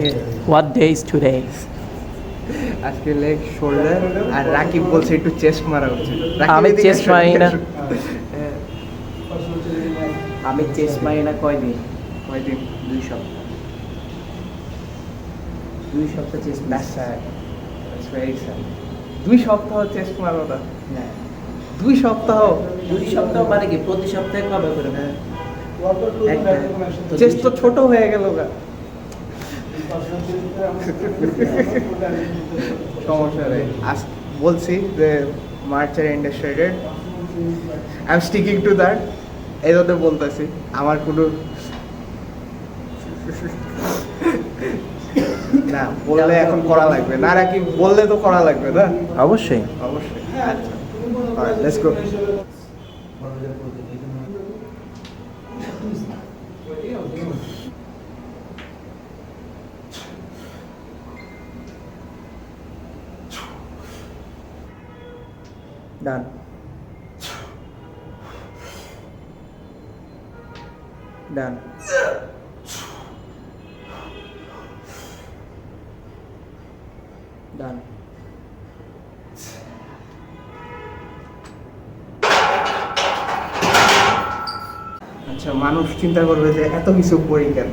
What day is today? আজকে leg shoulder আর রাকিব বলছে একটু চেস্ট মারা উচিত। আমি চেস্ট মারি না। আমি চেস্ট মারি না কয়দিন? কয়দিন? 2 সপ্তাহ। 2 সপ্তাহ chest That's sad. That's very sad. 2 সপ্তাহ চেস্ট মারো না? হ্যাঁ। 2 সপ্তাহ? 2 সপ্তাহ মানে কি প্রতি সপ্তাহে কবে করে? চেস্ট তো ছোট হয়ে গেল গা। সমস্যা নেই, বলছি যে মার্চের এন্ডে shredded, I am sticking to that. এই জন্য বলতেছি আমার কোনো না বললে এখন করা লাগবে না, নাকি বললে তো করা লাগবে না? অবশ্যই। অবশ্যই। আচ্ছা, alright, let's go. Done. Done. Done. আচ্ছা, মানুষ চিন্তা করবে যে এত কিছু করি কেন?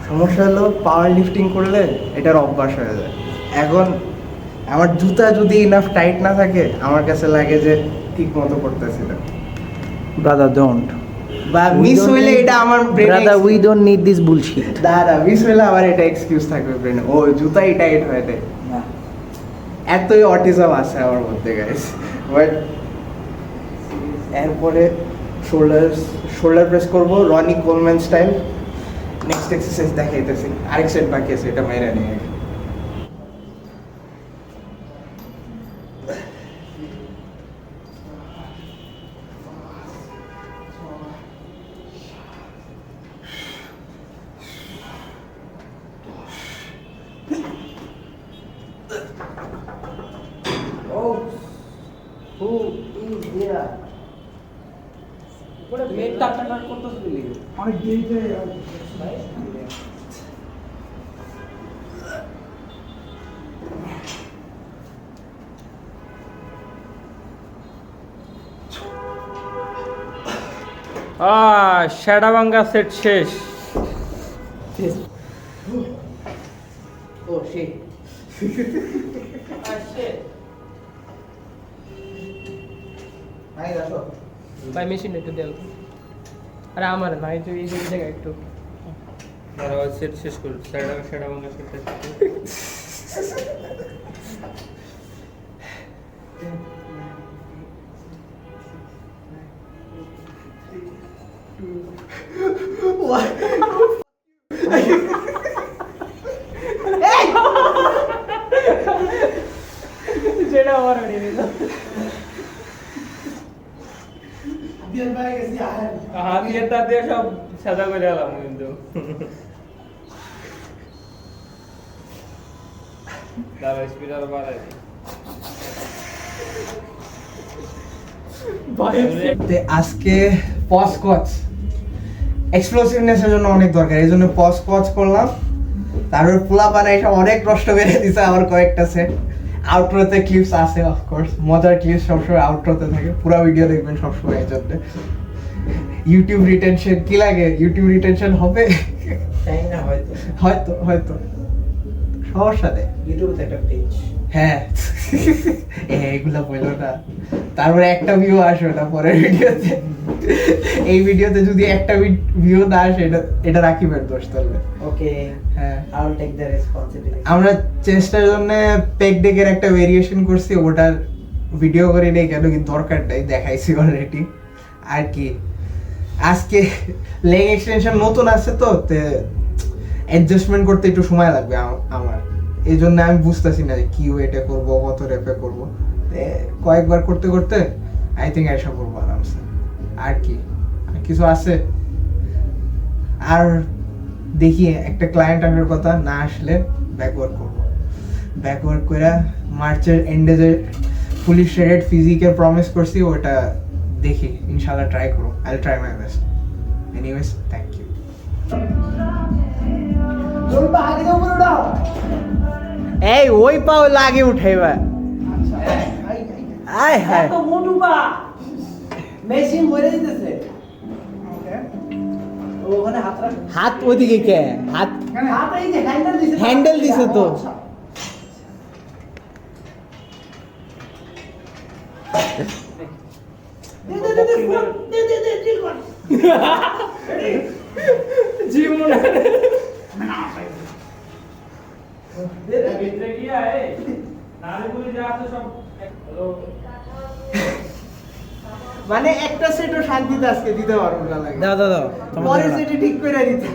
সমস্যা হলো পাওয়ার লিফটিং করলে এটার অভ্যাস হয়ে যায়। এখন আমার জুতা যদি ইনাফ টাইট না থাকে, আমার কাছে লাগে যে ঠিক মতো করতেছি না, Brother, don't. বা মিস হইলে এটা আমার ব্রেনে, Brother, we don't need this bullshit. দাদা মিস হইলে আবার এটা এক্সকিউজ থাকবে ব্রেনে, ও জুতাই টাইট হয়ে যায়। এতই অটিজম আছে আমার মধ্যে গাইস। বাট এরপরে শোল্ডার প্রেস করবো Ronnie Coleman style. Next exercise দেখাইতেছি, আরেক সেট বাকি আছে, এটা মেরে নিয়ে। অনেক দেরিতে শ্যাডাভাঙ্গা সেট শেষ। ও শিট। ভাই আসো। ভাই মেশিন একটু দেন। আরে আমার না, এই যে এই জায়গায় একটু সেট শেষ করুন। শ্যাডাভাঙ্গা সেট শেষ যেটা আমার হাতিয়ারটা দিয়ে সব সাদা করে এলাম কিন্তু দাঁড়া স্পিড আরো বাড়াই আজকে পজ স্কোয়াচ এক্সপ্লোসিভনেসের জন্য অনেক দরকার, এই জন্য পজ স্কোয়াচ করলাম। তারপর পোলা বানাই সব অনেক কষ্ট বেড়ে দিছে আমার কয়েকটা সেট। আউটরোতে ক্লিপস আছে, অফকোর্স মজার ক্লিপস সবসময় আউটরোতে থাকে, পুরো ভিডিও দেখবেন সবসময়। এই জন্য ইউটিউব রিটেনশন কি লাগে? ইউটিউব রিটেনশন হবে তাই না? হয়তো হয়তো হয়তো সমস্যা নেই, ইউটিউবে একটা পেজ। হ্যাঁ এগুলা বললো না, তারপরে একটা ভিউ আসবে না পরের ভিডিওতে। এই ভিডিওতে যদি একটা ভিউ না আসে, এটা রাকিবের দোষ তাহলে। ওকে, হ্যাঁ, I will take the responsibility. আমরা চেষ্টার জন্য পেক ডেকের একটা ভেরিয়েশন করছি, ওটার ভিডিও করে নেই কেন, কিন্তু দরকার নাই, দেখাইছি অলরেডি। আর কি আজকে লেগ এক্সটেনশন নতুন আছে তো অ্যাডজাস্টমেন্ট করতে একটু সময় লাগবে আমার, এই জন্য আমি বুঝতেছি না যে কি ওয়েটে করবো, কত রেপে করবো। কয়েকবার করতে করতে আই থিঙ্ক এসব করবো আরামসে। আর কি আর কিছু আছে? আর দেখি একটা ক্লায়েন্ট আসার কথা, না আসলে ব্যাকওয়ার্ক করবো। ব্যাকওয়ার্ক করে মার্চের এন্ডে যে ফুলি শ্রেডেড ফিজিকের প্রমিস করছি, ওটা দেখি ইনশাআল্লাহ ট্রাই করো। I will try my best. Anyways, thank you. এই ওই পাও লাগে উঠাইবা আয় হায় এত মোটু পা মেশিন মরে দিতেছে ওখানে হাত রাখ হাত ওদিকে কে হাত হাত এই যে হ্যান্ডেল দিছে হ্যান্ডেল দিছে তো। দে চিল কর জি মনে মানে একটা সেটও শান্তিতে আজকে দিতে পারবো না লাগে দাও দাও দাও পরে সেটা ঠিক করে দিতে